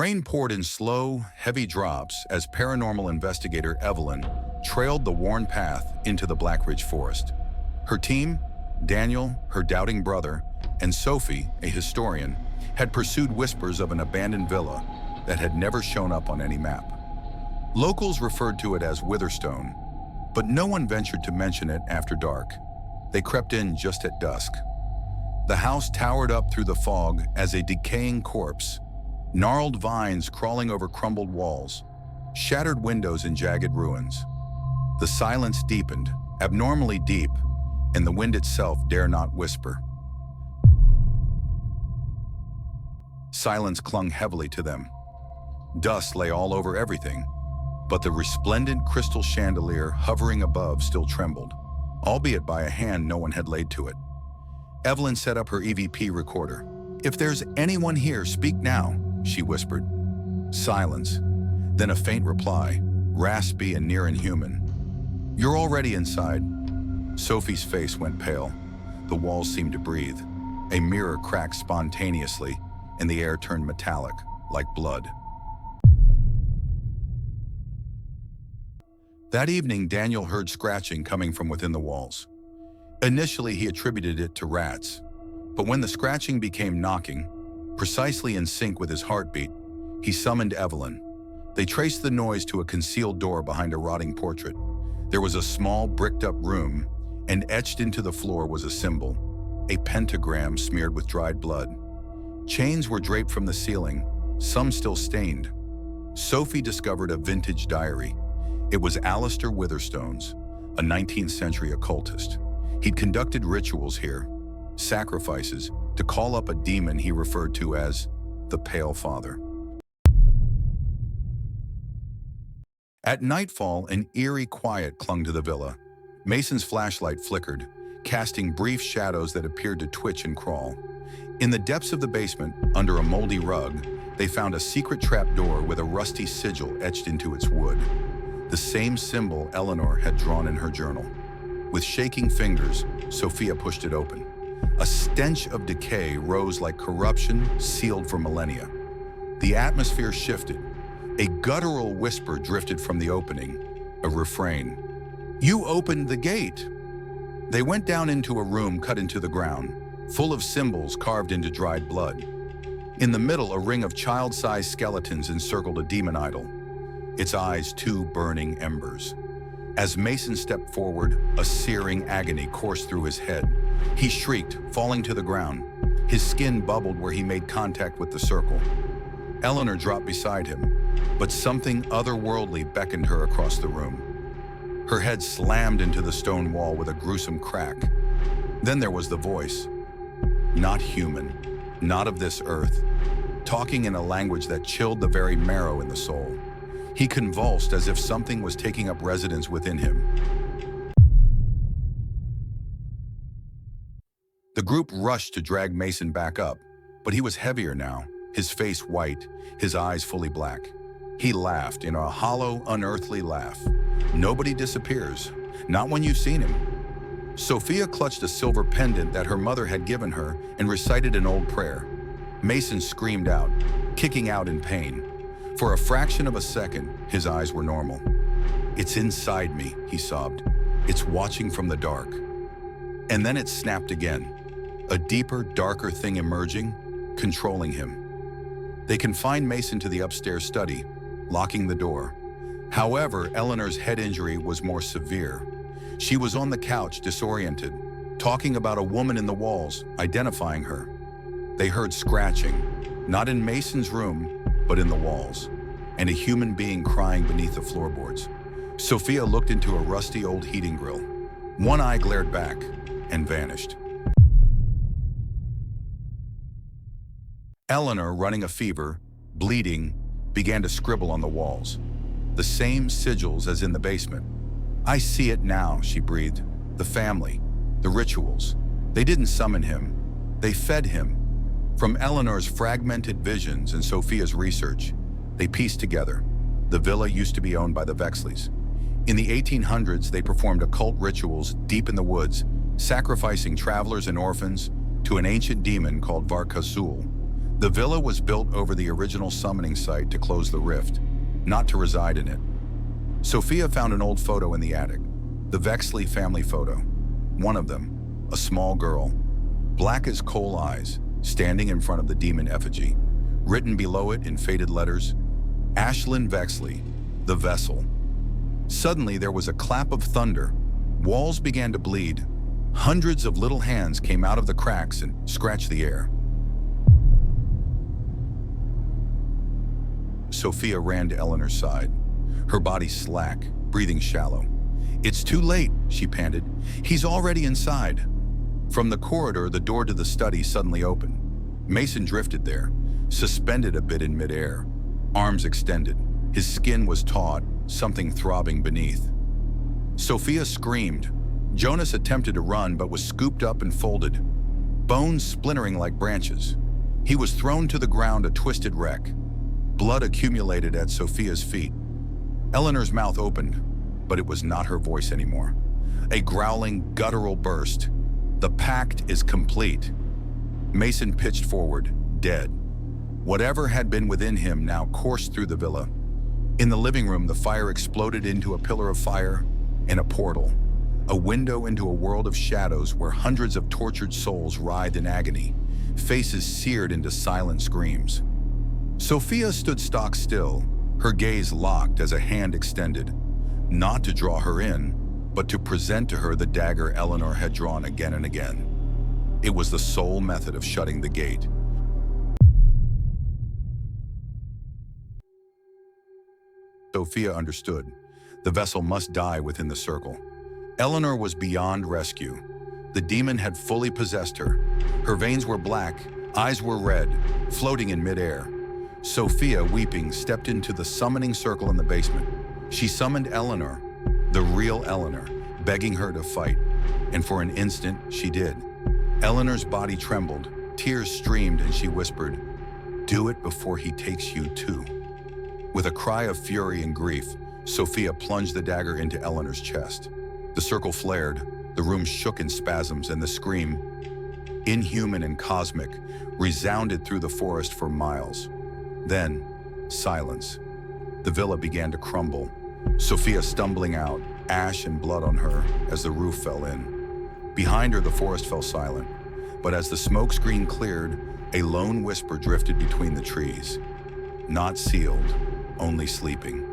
rain poured in slow, heavy drops as paranormal investigator Evelyn trailed the worn path into the Blackridge forest. Her team, Daniel, her doubting brother, and Sophie, a historian, had pursued whispers of an abandoned villa that had never shown up on any map. Locals referred to it as Witherstone, but no one ventured to mention it after dark. They crept in just at dusk. The house towered up through the fog as a decaying corpse, gnarled vines crawling over crumbled walls, shattered windows in jagged ruins. The silence deepened, abnormally deep, and the wind itself dare not whisper. Silence clung heavily to them. Dust lay all over everything, but the resplendent crystal chandelier hovering above still trembled, albeit by a hand no one had laid to it. Evelyn set up her EVP recorder. "If there's anyone here, speak now," she whispered. Silence, then a faint reply, raspy and near inhuman. "You're already inside." Sophie's face went pale. The walls seemed to breathe. A mirror cracked spontaneously, and the air turned metallic, like blood. That evening, Daniel heard scratching coming from within the walls. Initially, he attributed it to rats, but when the scratching became knocking, precisely in sync with his heartbeat, he summoned Evelyn. They traced the noise to a concealed door behind a rotting portrait. There was a small, bricked-up room, and etched into the floor was a symbol, a pentagram smeared with dried blood. Chains were draped from the ceiling, some still stained. Sophie discovered a vintage diary. It was Alistair Witherstone's, a 19th century occultist. He'd conducted rituals here, sacrifices, to call up a demon he referred to as the Pale Father. At nightfall, an eerie quiet clung to the villa. Mason's flashlight flickered, casting brief shadows that appeared to twitch and crawl. In the depths of the basement, under a moldy rug, they found a secret trapdoor with a rusty sigil etched into its wood. The same symbol Eleanor had drawn in her journal. With shaking fingers, Sophia pushed it open. A stench of decay rose like corruption sealed for millennia. The atmosphere shifted. A guttural whisper drifted from the opening, a refrain. "You opened the gate." They went down into a room cut into the ground, full of symbols carved into dried blood. In the middle, a ring of child-sized skeletons encircled a demon idol, its eyes two burning embers. As Mason stepped forward, a searing agony coursed through his head. He shrieked, falling to the ground. His skin bubbled where he made contact with the circle. Eleanor dropped beside him, but something otherworldly beckoned her across the room. Her head slammed into the stone wall with a gruesome crack. Then there was the voice. Not human, not of this earth, talking in a language that chilled the very marrow in the soul. He convulsed as if something was taking up residence within him. The group rushed to drag Mason back up, but he was heavier now, his face white, his eyes fully black. He laughed in a hollow, unearthly laugh. Nobody disappears, not when you've seen him. Sophia clutched a silver pendant that her mother had given her and recited an old prayer. Mason screamed out, kicking out in pain. For a fraction of a second, his eyes were normal. "It's inside me," he sobbed. "It's watching from the dark." And then it snapped again. A deeper, darker thing emerging, controlling him. They confined Mason to the upstairs study, locking the door. However, Eleanor's head injury was more severe. She was on the couch, disoriented, talking about a woman in the walls, identifying her. They heard scratching, not in Mason's room, but in the walls, and a human being crying beneath the floorboards. Sophia looked into a rusty old heating grill. One eye glared back and vanished. Eleanor, running a fever, bleeding, began to scribble on the walls. The same sigils as in the basement. "I see it now," she breathed. "The family, the rituals. They didn't summon him. They fed him." From Eleanor's fragmented visions and Sophia's research, they pieced together. The villa used to be owned by the Vexleys. In the 1800s, they performed occult rituals deep in the woods, sacrificing travelers and orphans to an ancient demon called Varkazul. The villa was built over the original summoning site to close the rift, not to reside in it. Sophia found an old photo in the attic, the Vexley family photo. One of them, a small girl, black as coal eyes, standing in front of the demon effigy. Written below it in faded letters, Ashlyn Vexley, the vessel. Suddenly there was a clap of thunder. Walls began to bleed. Hundreds of little hands came out of the cracks and scratched the air. Sophia ran to Eleanor's side, her body slack, breathing shallow. "It's too late," she panted. "He's already inside." From the corridor, the door to the study suddenly opened. Mason drifted there, suspended a bit in midair, arms extended. His skin was taut, something throbbing beneath. Sophia screamed. Jonas attempted to run but was scooped up and folded, bones splintering like branches. He was thrown to the ground, a twisted wreck. Blood accumulated at Sophia's feet. Eleanor's mouth opened, but it was not her voice anymore. A growling, guttural burst. "The pact is complete." Mason pitched forward, dead. Whatever had been within him now coursed through the villa. In the living room, the fire exploded into a pillar of fire and a portal, a window into a world of shadows where hundreds of tortured souls writhed in agony, faces seared into silent screams. Sophia stood stock still, her gaze locked as a hand extended, not to draw her in, but to present to her the dagger Eleanor had drawn again and again. It was the sole method of shutting the gate. Sophia understood. The vessel must die within the circle. Eleanor was beyond rescue. The demon had fully possessed her. Her veins were black, eyes were red, floating in midair. Sophia, weeping, stepped into the summoning circle in the basement. She summoned Eleanor, the real Eleanor, begging her to fight. And for an instant, she did. Eleanor's body trembled, tears streamed, and she whispered, "Do it before he takes you too." With a cry of fury and grief, Sophia plunged the dagger into Eleanor's chest. The circle flared, the room shook in spasms, and the scream, inhuman and cosmic, resounded through the forest for miles. Then, silence. The villa began to crumble, Sophia stumbling out, ash and blood on her as the roof fell in. Behind her, the forest fell silent, but as the smokescreen cleared, a lone whisper drifted between the trees. Not sealed, only sleeping.